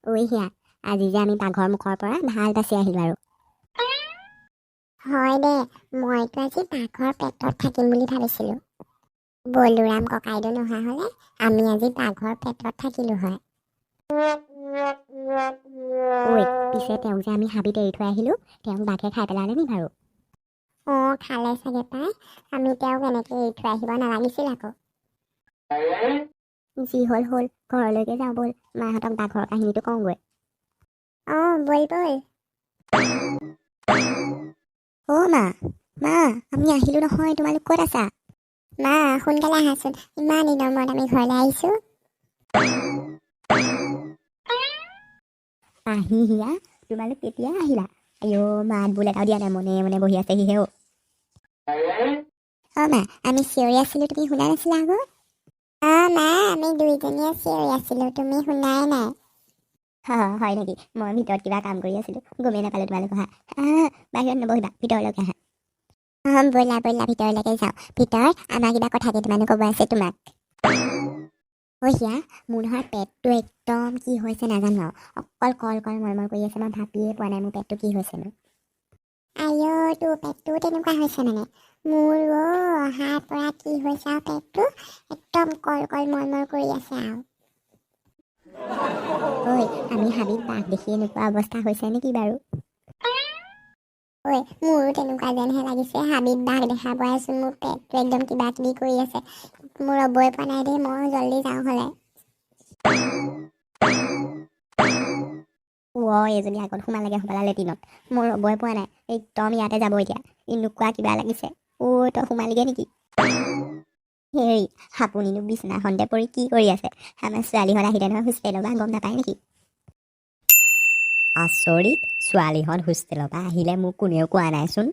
ঐ হিয়া, আজি যে আমি পাকঘৰ মুখৰ পৰা ভাল বাচি আহিলোঁ আৰু। হয় দে, মইতো আজি পাকঘৰ পেটত থাকিম বুলি ভাবিছিলোঁ। বলোৰাম ককাইদেউ নহা হ'লে আমি আজি পাকঘৰ পেটত থাকিলোঁ হয়। ঐ, পিছে তেওঁক যে আমি হাবিত এৰি থৈ আহিলোঁ, তেওঁক বাঘে খাই পেলালে নি বাৰু? অঁ, খালে চাগে পাই। আমি তেওঁক এনেকৈ এৰি থৈ আহিব নালাগিছিল আকৌ। যি হ'ল হ'ল, ঘৰলৈকে যাওঁ ব'ল, মাহঁতক বাঘৰ কাহিনীটো কওঁগৈ। অঁ, ব'ল ব'ল। অ' মা, আমি আহিলোঁ নহয়, তোমালোক ক'ত আছা? মা, সোনকালে আহাচোন, ইমান দিনৰ মূৰত আমি ঘৰলৈ আহিছোঁ। আহি হিয়া, তোমালোক কেতিয়া আহিলা? আইঅ' মাত বোল এটাও দিয়া নাই, মনে মনে বহি আছে সিহেও। অঁ মা, আমি চিঞৰি আছিলোঁ, তুমি শুনা নাছিলা আকৌ? অঁ মা, আমি দুইজনীয়ে চিঞৰি আছিলোঁ, তুমি শুনাই নাই। হয় নেকি? মই ভিতৰত কিবা কাম কৰি আছিলোঁ, গমেই নাপালোঁ তোমালোক অহা। বাহিৰত নবহিবা, ভিতৰলৈকে আহা। অঁ, ব'লা ব'লা, ভিতৰলৈকে যাওঁ। ভিতৰত আমাৰ কিবা কথা কেইটামানো ক'ব আছে তোমাক। ঐ হিয়া, মোৰ নহয় পেটটো একদম কি হৈছে নাজানো আৰু, অকল কল মৰমৰ কৰি আছে, মই ভাবিয়ে পোৱা নাই মোৰ পেটটো কি হৈছেনো। আইঅ' তোৰ পেটটো তেনেকুৱা হৈছে মানে। মোৰ অহাৰ পৰা কি হৈছে আৰু পেটটো একদম কল মৰমৰ কৰি আছে আৰু। ঐ, আমি হাবিত বাঘ দেখি এনেকুৱা অৱস্থা হৈছে নেকি বাৰু? ঐ, মোৰো তেনেকুৱা যেনহে লাগিছে, হাবিত বাঘ দেখা পাই আছোঁ, মোৰ পেটটো একদম কিবা কিবি কৰি আছে। মোৰ ৰ'বই পোৱা নাই দেই, মই জল্দি যাওঁ হ'লে। এজনী আগত সোমালেগে হ'বলা লেটিনত, মোৰ ৰ'বই পোৱা নাই, একদম ইয়াতে যাব এতিয়া, এনেকুৱা কিবা লাগিছে। তই সোমালিগে নেকি? হেৰি, আপুনিনো বিচনাখনতে পৰি কি কৰি আছে? আমাৰ ছোৱালীহঁত আহিলে নহয় হোষ্টেলৰ পৰা, গম নাপায় নেকি? আচৰিত, ছোৱালীহঁত হোষ্টেলৰ পৰা আহিলে মোক কোনেও কোৱা নাইচোন।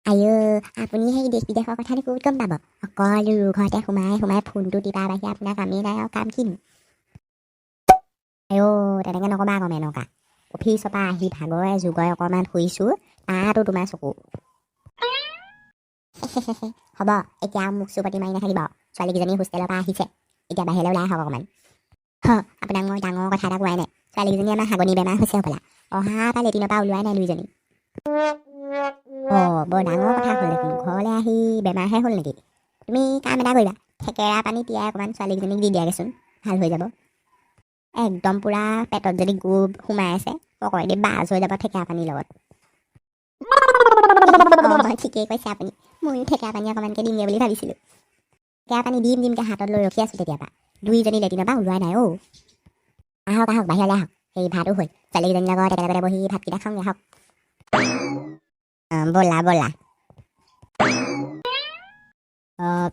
আইঅ', আপুনি সেই দেশ বিদেশৰ কথাটো ক'ত গম পাব? অকল ঘৰতে সোমাই ফোনটো টিপা বাহিৰে আপোনাৰ কামেই নাই আৰু, কাম কিনো? তেনেকৈ নক'বা আকৌ মেনকা। অফিচৰ পৰা আহি ভাগৰে যুগৰে অকণমান শুইছোঁ, তাতো তোমাৰ চকু। হ'ব, এতিয়া মোক চুপতি মাৰি নাথাকিব। ছোৱালীকেইজনী হোষ্টেলৰ পৰা আহিছে, এতিয়া বাহিৰলৈ ওলাই আহক অকণমান। আপোনাক মই ডাঙৰ কথা এটা কোৱাই নাই, ছোৱালীকেইজনী আমাৰ হাগনি বেমাৰ হৈছে হ'বলা, অহা পৰা লেটিনৰ পৰা ওলোৱাই নাই দুইজনী। বৰ ডাঙৰ কথা হ'ল দেখোন, ঘৰলৈ আহি বেমাৰহে হ'ল নেকি? তুমি কাম এটা কৰিবা, থেকেৰা পানী তিয়াই অকণমান ছোৱালীকেইজনীক দি দিয়াগৈচোন, ভাল হৈ যাব। একদম পূৰা পেটত যদি গু সোমাই আছে, পকৰেদি বাজ হৈ যাব থেকেৰা পানীৰ লগত। হয়, ঠিকেই কৈছে আপুনি, ময়ো থেকেৰা পানী অকণমানকৈ দিমগৈ বুলি ভাবিছিলোঁ। থেকেৰা পানী দিমকৈ হাতত লৈ ৰখি আছোঁ তেতিয়াৰ পৰা, দুইজনী লেটিনৰ পৰা ওলোৱাই নাই অ'। আহক বাহিৰলৈ আহক, সেই ভাতো হ'ল, ছোৱালীকেইজনীৰ লগত একেলগতে বহি ভাতকেইটা খাওঁগৈ, আহক। ব'লা।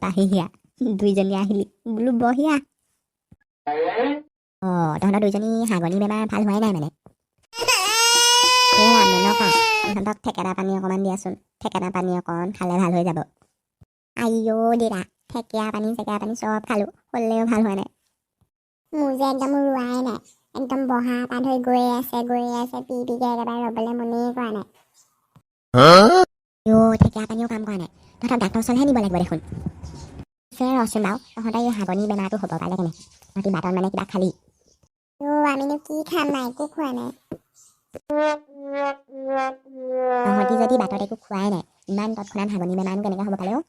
পাহিহিয়া, দুইজনী আহিলি, বোলো বহিয়া। তহঁতৰ দুইজনী হাগনি বেমাৰ ভাল হোৱাই নাই মানে? মেনকা, ইহঁতক থেকেৰা পানী অকণমান দিয়াচোন, থেকেৰা পানী অকণ খালে ভাল হৈ যাব। আইঅ' দেতা, থেকেৰা পানী চব খালোঁ, হ'লেও ভাল হোৱা নাই। মোৰ যে একদম ৰোৱাই নাই, একদম বহা পা ধৰি গৈয়ে আছে, পিকে একেবাৰে ৰ'বলৈ মনেই কৰা নাই। থেকেৰা পানীও কাম কৰা নাই, তহঁতক ডাক্তৰ ওচৰলৈহে নিব লাগিব দেখোন। ৰচোন বাৰু, তহঁতৰ এই হাগনি বেমাৰটো হ'ব পাৰে কেনে? তহঁতি বাটত মানে কিবা খালি? আমিনো কি খাম, নাই একো খোৱা নাই। তহঁতি যদি বাটত একো খোৱাই নাই, ইমান তৎক্ষণাত হাগনি বেমাৰনো কেনেকৈ হ'ব পাৰে অ'?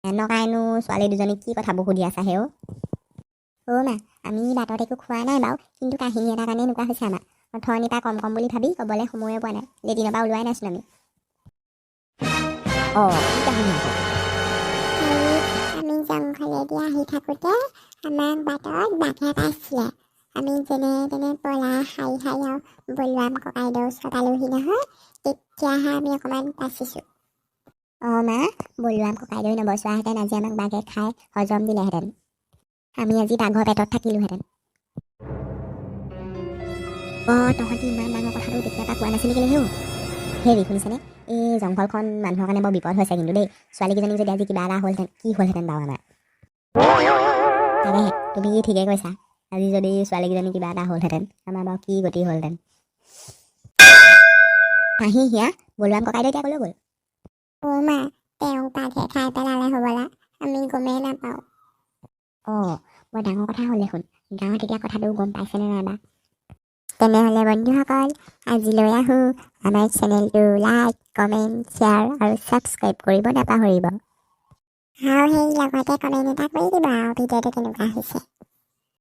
এনেকুৱাইনো ছোৱালী দুজনীক কি কথাবোৰ সুধি আছা হে অ'? মা, আমি বাটত একো খোৱা নাই বাৰু, কিন্তু কাহিনী এটা কাৰণে এনেকুৱা হৈছে আমাৰ। অথনিৰ পৰা কম বুলি ভাবি ক'বলৈ সময়ে পোৱা নাই, লেটিনৰ পৰা ওলোৱাই নাইচোন আমি। কি কাহিনী আকৌ? আমি জংঘলেদি আহি থাকোঁতে আমাক বাটত বাঘে পাইছিলে। আমি যেনে তেনে পলাই শাৰী আৰু বলোৰাম ককাইদেউ ওচৰত পালোহি নহয়, তেতিয়াহে আমি অকণমান বাচিছোঁ। মা, বলোৰাম ককাইদেউ নবচোৱাহেঁতেন আজি আমাক বাঘে খাই হজম দিলেহেঁতেন। আমি আজি বাঘৰ পেটত থাকিলোহেঁতেন। তহঁতি ইমান ডাঙৰ কথাটো তেতিয়াৰ পৰা কোৱা নাছিলি কেলে হেও? হেৰি শুনিছেনে, এই জংঘলখন মানুহৰ কাৰণে বৰ বিপদ হৈছে কিন্তু দেই, ছোৱালীকেইজনী যদি আজি কিবা এটা হ'লহেঁতেন, কি হ'লহেঁতেন বাৰু আমাৰ? তাকেহে, তুমি ঠিকেই কৈছা, আজি যদি ছোৱালীকেইজনী কিবা এটা হ'লহেঁতেন, আমাৰ বাৰু কি গতি হ'লহেঁতেন। হিয়া, বলোৰাম ককাইদেউ এতিয়া ক'লৈ গ'ল? মা, তেওঁক বাঘে খাই পেলালে হ'বলা, আমি গমেই নাপাওঁ। বৰ ডাঙৰ কথা হ'ল দেখোন, গাঁৱত এতিয়া কথাটো গম পাইছেনে নাইবা? তেনেহ'লে বন্ধুসকল আজিলৈ আহোঁ। আমাৰ চেনেলটো লাইক, কমেণ্ট, শ্বেয়াৰ আৰু ছাবস্ক্ৰাইব কৰিব নাপাহৰিব। আৰু সেই লগতে কমেণ্ট এটা কৰি দিব আৰু ভিডিঅ'টো কেনেকুৱা হৈছে।